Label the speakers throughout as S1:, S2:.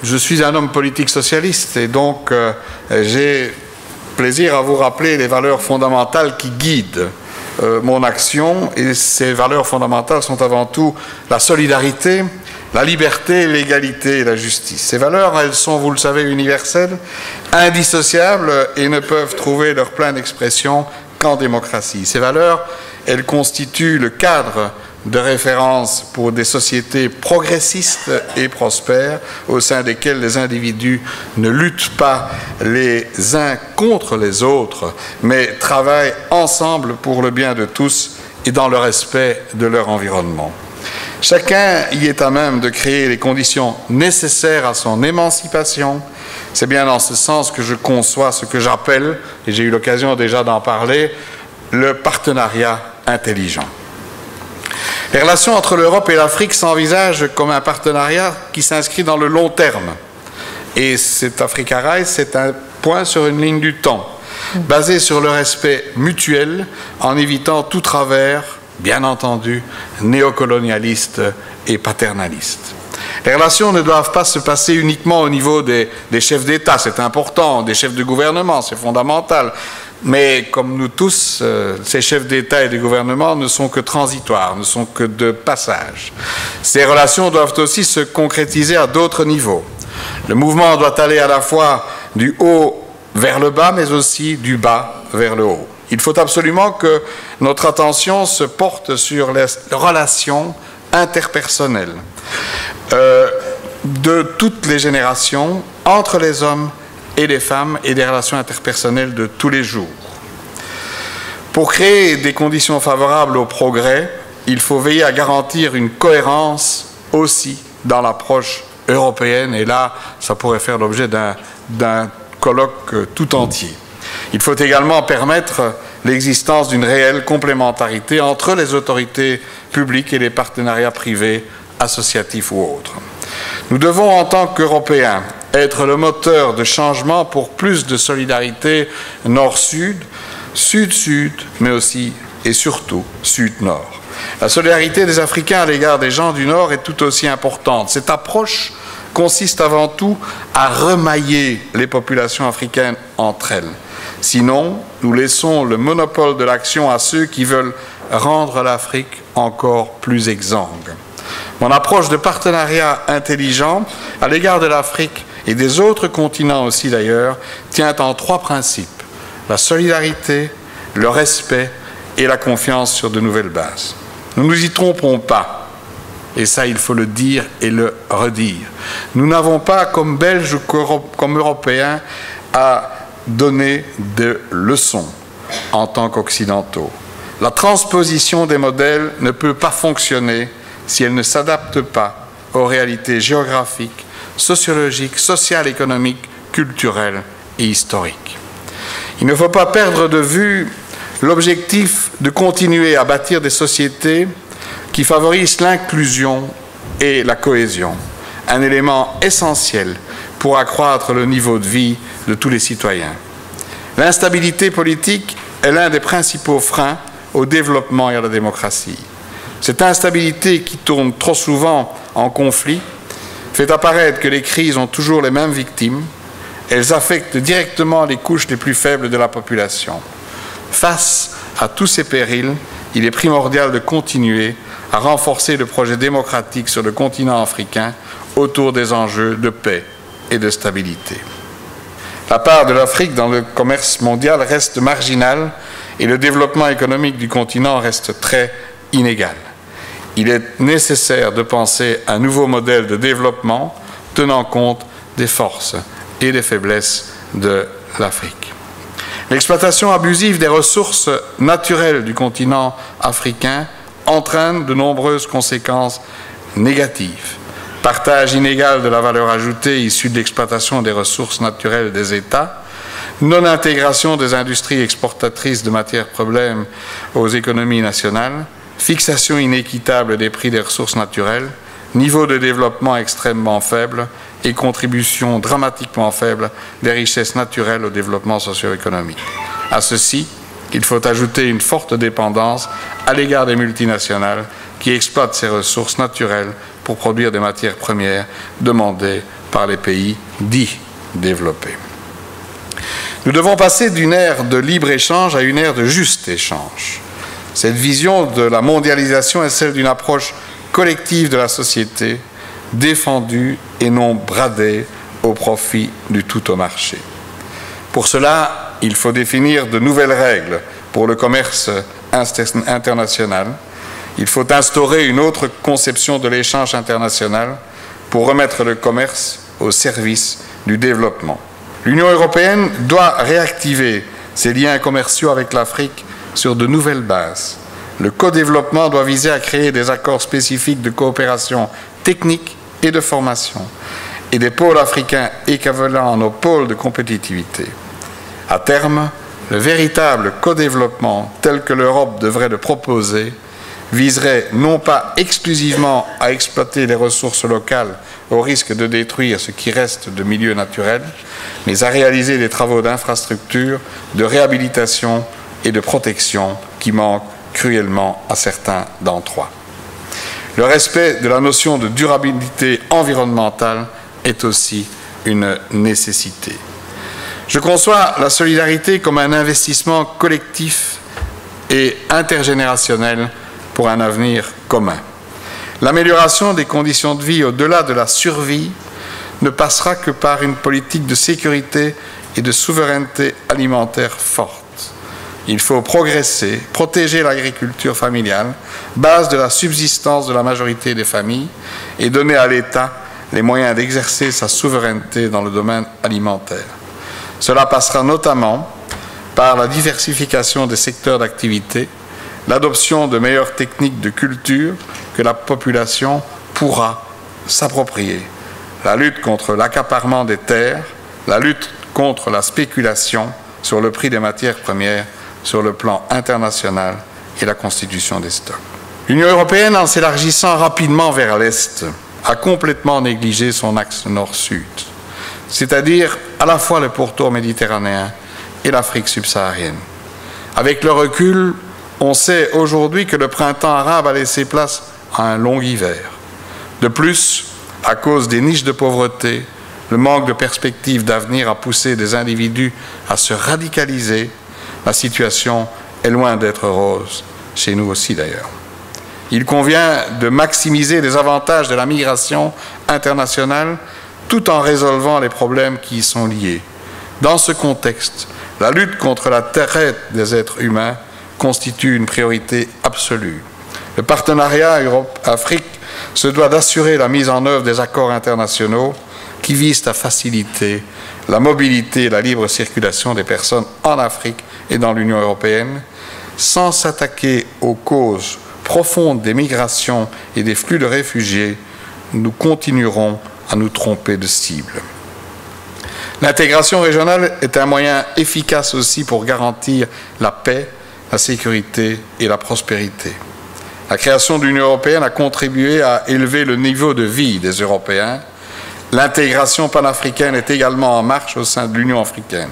S1: je suis un homme politique socialiste et donc j'ai plaisir à vous rappeler les valeurs fondamentales qui guident mon action, et ces valeurs fondamentales sont avant tout la solidarité, la liberté, l'égalité et la justice. Ces valeurs, elles sont, vous le savez, universelles, indissociables et ne peuvent trouver leur pleine expression qu'en démocratie. Ces valeurs, elles constituent le cadre de référence pour des sociétés progressistes et prospères au sein desquelles les individus ne luttent pas les uns contre les autres, mais travaillent ensemble pour le bien de tous et dans le respect de leur environnement. Chacun y est à même de créer les conditions nécessaires à son émancipation. C'est bien dans ce sens que je conçois ce que j'appelle, et j'ai eu l'occasion déjà d'en parler, le partenariat intelligent. Les relations entre l'Europe et l'Afrique s'envisagent comme un partenariat qui s'inscrit dans le long terme. Et cet Africa Rise, c'est un point sur une ligne du temps, basé sur le respect mutuel, en évitant tout travers, bien entendu, néocolonialiste et paternaliste. Les relations ne doivent pas se passer uniquement au niveau des chefs d'État, c'est important, des chefs de gouvernement, c'est fondamental. Mais comme nous tous, ces chefs d'État et de gouvernement ne sont que transitoires, ne sont que de passage. Ces relations doivent aussi se concrétiser à d'autres niveaux. Le mouvement doit aller à la fois du haut vers le bas, mais aussi du bas vers le haut. Il faut absolument que notre attention se porte sur les relations interpersonnelles de toutes les générations, entre les hommes et les femmes, et des relations interpersonnelles de tous les jours. Pour créer des conditions favorables au progrès, il faut veiller à garantir une cohérence aussi dans l'approche européenne, et là, ça pourrait faire l'objet d'un colloque tout entier. Il faut également permettre l'existence d'une réelle complémentarité entre les autorités publiques et les partenariats privés, associatifs ou autres. Nous devons, en tant qu'Européens, être le moteur de changement pour plus de solidarité nord-sud, sud-sud, mais aussi et surtout sud-nord. La solidarité des Africains à l'égard des gens du Nord est tout aussi importante. Cette approche consiste avant tout à remailler les populations africaines entre elles. Sinon, nous laissons le monopole de l'action à ceux qui veulent rendre l'Afrique encore plus exsangue. Mon approche de partenariat intelligent à l'égard de l'Afrique et des autres continents aussi d'ailleurs tient en trois principes: la solidarité, le respect et la confiance sur de nouvelles bases. Nous ne nous y trompons pas, et ça il faut le dire et le redire. Nous n'avons pas, comme Belges ou comme Européens, à donner de leçons en tant qu'Occidentaux. La transposition des modèles ne peut pas fonctionner si elle ne s'adapte pas aux réalités géographiques, sociologiques, sociales, économiques, culturelles et historiques. Il ne faut pas perdre de vue l'objectif de continuer à bâtir des sociétés qui favorisent l'inclusion et la cohésion, un élément essentiel pour accroître le niveau de vie de tous les citoyens. L'instabilité politique est l'un des principaux freins au développement et à la démocratie. Cette instabilité qui tourne trop souvent en conflit fait apparaître que les crises ont toujours les mêmes victimes. Elles affectent directement les couches les plus faibles de la population. Face à tous ces périls, il est primordial de continuer à renforcer le projet démocratique sur le continent africain autour des enjeux de paix et de stabilité. La part de l'Afrique dans le commerce mondial reste marginale et le développement économique du continent reste très inégal. Il est nécessaire de penser un nouveau modèle de développement tenant compte des forces et des faiblesses de l'Afrique. L'exploitation abusive des ressources naturelles du continent africain entraîne de nombreuses conséquences négatives. Partage inégal de la valeur ajoutée issue de l'exploitation des ressources naturelles des États, non-intégration des industries exportatrices de matières premières aux économies nationales, fixation inéquitable des prix des ressources naturelles, niveau de développement extrêmement faible et contribution dramatiquement faible des richesses naturelles au développement socio-économique. À ceci, il faut ajouter une forte dépendance à l'égard des multinationales qui exploitent ces ressources naturelles pour produire des matières premières demandées par les pays dits développés. Nous devons passer d'une ère de libre-échange à une ère de juste échange. Cette vision de la mondialisation est celle d'une approche collective de la société, défendue et non bradée au profit du tout au marché. Pour cela, il faut définir de nouvelles règles pour le commerce international. Il faut instaurer une autre conception de l'échange international pour remettre le commerce au service du développement. L'Union européenne doit réactiver ses liens commerciaux avec l'Afrique sur de nouvelles bases. Le co-développement doit viser à créer des accords spécifiques de coopération technique et de formation et des pôles africains équivalents aux pôles de compétitivité. À terme, le véritable co-développement tel que l'Europe devrait le proposer viserait non pas exclusivement à exploiter les ressources locales au risque de détruire ce qui reste de milieux naturels, mais à réaliser des travaux d'infrastructure, de réhabilitation et de protection qui manquent cruellement à certains d'entre eux. Le respect de la notion de durabilité environnementale est aussi une nécessité. Je conçois la solidarité comme un investissement collectif et intergénérationnel pour un avenir commun. L'amélioration des conditions de vie au-delà de la survie ne passera que par une politique de sécurité et de souveraineté alimentaire forte. Il faut progresser, protéger l'agriculture familiale, base de la subsistance de la majorité des familles, et donner à l'État les moyens d'exercer sa souveraineté dans le domaine alimentaire. Cela passera notamment par la diversification des secteurs d'activité, l'adoption de meilleures techniques de culture que la population pourra s'approprier, la lutte contre l'accaparement des terres, la lutte contre la spéculation sur le prix des matières premières sur le plan international et la constitution des stocks. L'Union européenne, en s'élargissant rapidement vers l'Est, a complètement négligé son axe nord-sud, c'est-à-dire à la fois le pourtour méditerranéen et l'Afrique subsaharienne. Avec le recul, on sait aujourd'hui que le printemps arabe a laissé place à un long hiver. De plus, à cause des niches de pauvreté, le manque de perspectives d'avenir a poussé des individus à se radicaliser. La situation est loin d'être rose, chez nous aussi d'ailleurs. Il convient de maximiser les avantages de la migration internationale tout en résolvant les problèmes qui y sont liés. Dans ce contexte, la lutte contre la traite des êtres humains constitue une priorité absolue. Le partenariat Europe-Afrique se doit d'assurer la mise en œuvre des accords internationaux qui visent à faciliter la mobilité et la libre circulation des personnes en Afrique et dans l'Union européenne, sans s'attaquer aux causes profondes des migrations et des flux de réfugiés. Nous continuerons à nous tromper de cible. L'intégration régionale est un moyen efficace aussi pour garantir la paix, la sécurité et la prospérité. La création de l'Union européenne a contribué à élever le niveau de vie des Européens. L'intégration panafricaine est également en marche au sein de l'Union africaine.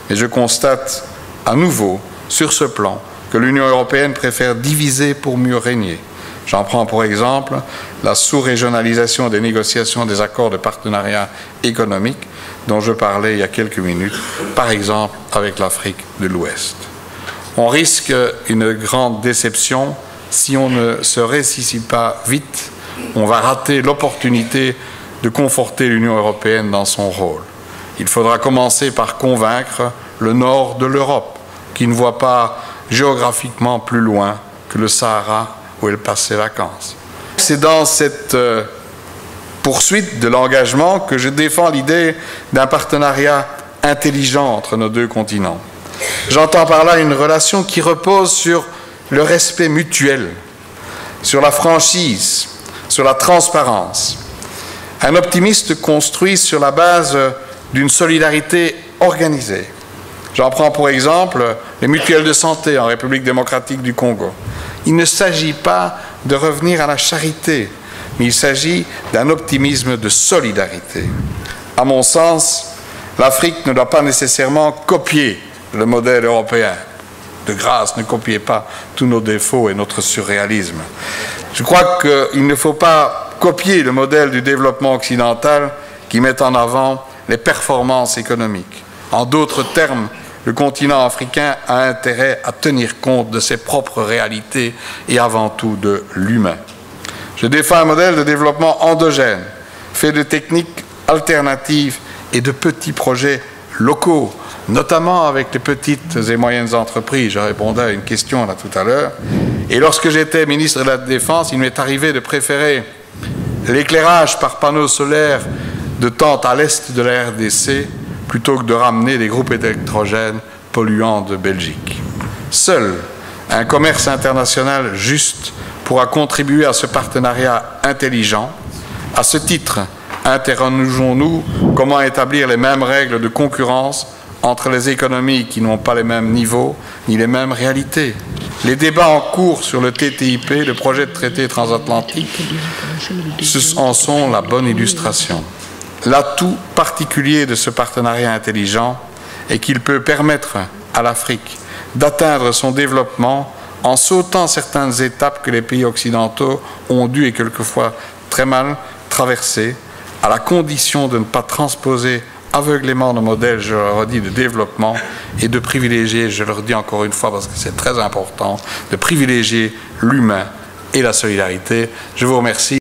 S1: Mais je constate à nouveau, sur ce plan, que l'Union européenne préfère diviser pour mieux régner. J'en prends pour exemple la sous-régionalisation des négociations des accords de partenariat économique dont je parlais il y a quelques minutes, par exemple avec l'Afrique de l'Ouest. On risque une grande déception si on ne se ressaisisse pas vite. On va rater l'opportunité de conforter l'Union européenne dans son rôle. Il faudra commencer par convaincre le nord de l'Europe, qui ne voit pas géographiquement plus loin que le Sahara où elle passe ses vacances. C'est dans cette poursuite de l'engagement que je défends l'idée d'un partenariat intelligent entre nos deux continents. J'entends par là une relation qui repose sur le respect mutuel, sur la franchise, sur la transparence. Un optimiste construit sur la base d'une solidarité organisée. J'en prends pour exemple les mutuelles de santé en République démocratique du Congo. Il ne s'agit pas de revenir à la charité, mais il s'agit d'un optimisme de solidarité. À mon sens, l'Afrique ne doit pas nécessairement copier le modèle européen. De grâce, ne copiez pas tous nos défauts et notre surréalisme. Je crois qu'il ne faut pas copier le modèle du développement occidental qui met en avant les performances économiques. En d'autres termes, le continent africain a intérêt à tenir compte de ses propres réalités et avant tout de l'humain. Je défends un modèle de développement endogène, fait de techniques alternatives et de petits projets locaux, notamment avec les petites et moyennes entreprises. Je répondais à une question là tout à l'heure. Et lorsque j'étais ministre de la Défense, il m'est arrivé de préférer l'éclairage par panneaux solaires de tentes à l'est de la RDC plutôt que de ramener des groupes électrogènes polluants de Belgique. Seul un commerce international juste pourra contribuer à ce partenariat intelligent. À ce titre, interrogeons-nous comment établir les mêmes règles de concurrence entre les économies qui n'ont pas les mêmes niveaux ni les mêmes réalités. Les débats en cours sur le TTIP, le projet de traité transatlantique, en sont la bonne illustration. L'atout particulier de ce partenariat intelligent est qu'il peut permettre à l'Afrique d'atteindre son développement en sautant certaines étapes que les pays occidentaux ont dû et quelquefois très mal traverser, à la condition de ne pas transposer aveuglément nos modèles, je leur redis, de développement et de privilégier, je le redis encore une fois parce que c'est très important, de privilégier l'humain et la solidarité. Je vous remercie.